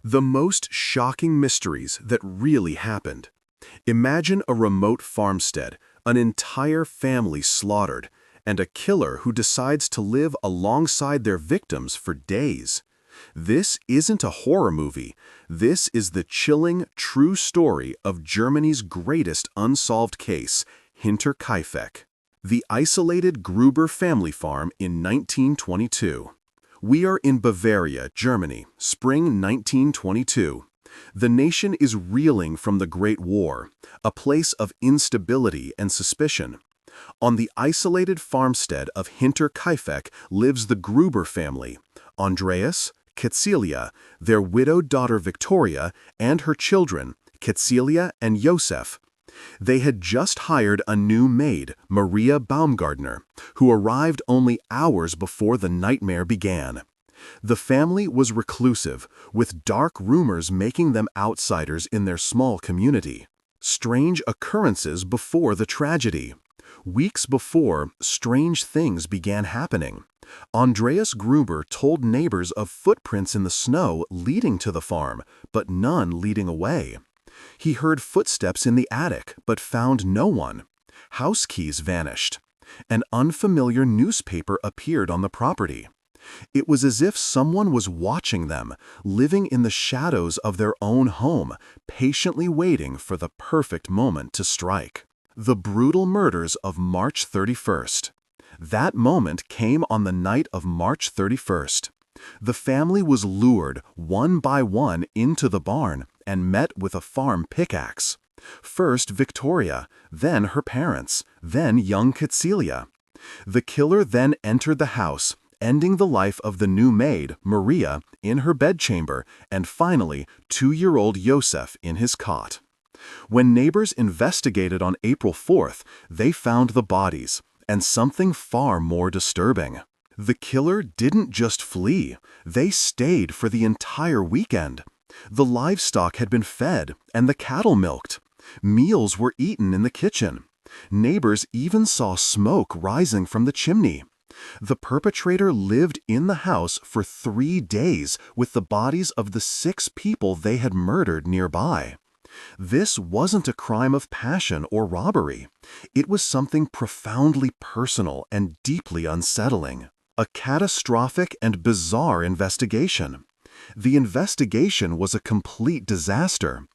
The most shocking mysteries that really happened. Imagine a remote farmstead, an entire family slaughtered, and a killer who decides to live alongside their victims for days. This isn't a horror movie. This is the chilling, true story of Germany's greatest unsolved case, Hinterkaifeck. The isolated Gruber family farm in 1922. We are in Bavaria, Germany, spring 1922. The nation is reeling from the Great War, a place of instability and suspicion. On the isolated farmstead of Hinterkaifeck lives the Gruber family, Andreas, Cäcilia, their widowed daughter Victoria, and her children, Cäcilia and Josef. They had just hired a new maid, Maria Baumgartner, who arrived only hours before the nightmare began. The family was reclusive, with dark rumors making them outsiders in their small community. Strange occurrences before the tragedy. Weeks before, strange things began happening. Andreas Gruber told neighbors of footprints in the snow leading to the farm, but none leading away. He heard footsteps in the attic, but found no one. House keys vanished. An unfamiliar newspaper appeared on the property. It was as if someone was watching them, living in the shadows of their own home, patiently waiting for the perfect moment to strike. The brutal murders of March 31st. That moment came on the night of March 31st. The family was lured, one by one, into the barn and met with a farm pickaxe. First Victoria, then her parents, then young Cäcilia. The killer then entered the house, ending the life of the new maid, Maria, in her bedchamber, and finally 2-year-old Josef in his cot. When neighbors investigated on April 4th, they found the bodies, and something far more disturbing. The killer didn't just flee, they stayed for the entire weekend. The livestock had been fed and the cattle milked. Meals were eaten in the kitchen. Neighbors even saw smoke rising from the chimney. The perpetrator lived in the house for 3 days with the bodies of the 6 people they had murdered nearby. This wasn't a crime of passion or robbery. It was something profoundly personal and deeply unsettling. A catastrophic and bizarre investigation. The investigation was a complete disaster.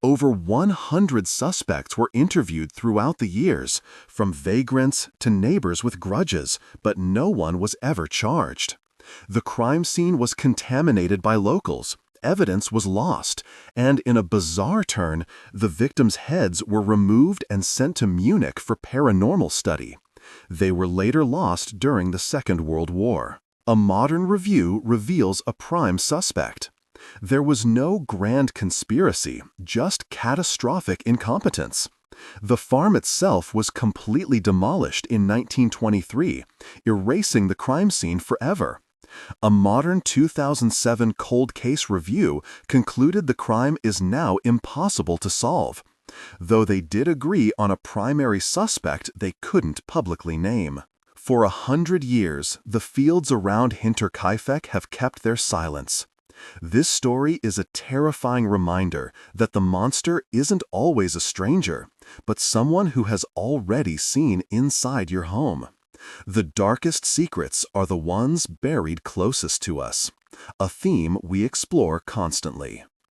Over 100 suspects were interviewed throughout the years, from vagrants to neighbors with grudges, but no one was ever charged. The crime scene was contaminated by locals, evidence was lost, and in a bizarre turn, the victims' heads were removed and sent to Munich for paranormal study. They were later lost during the Second World War. A modern review reveals a prime suspect. There was no grand conspiracy, just catastrophic incompetence. The farm itself was completely demolished in 1923, erasing the crime scene forever. A modern 2007 cold case review concluded the crime is now impossible to solve, though they did agree on a primary suspect they couldn't publicly name. For 100 years, the fields around Hinterkaifeck have kept their silence. This story is a terrifying reminder that the monster isn't always a stranger, but someone who has already seen inside your home. The darkest secrets are the ones buried closest to us, a theme we explore constantly.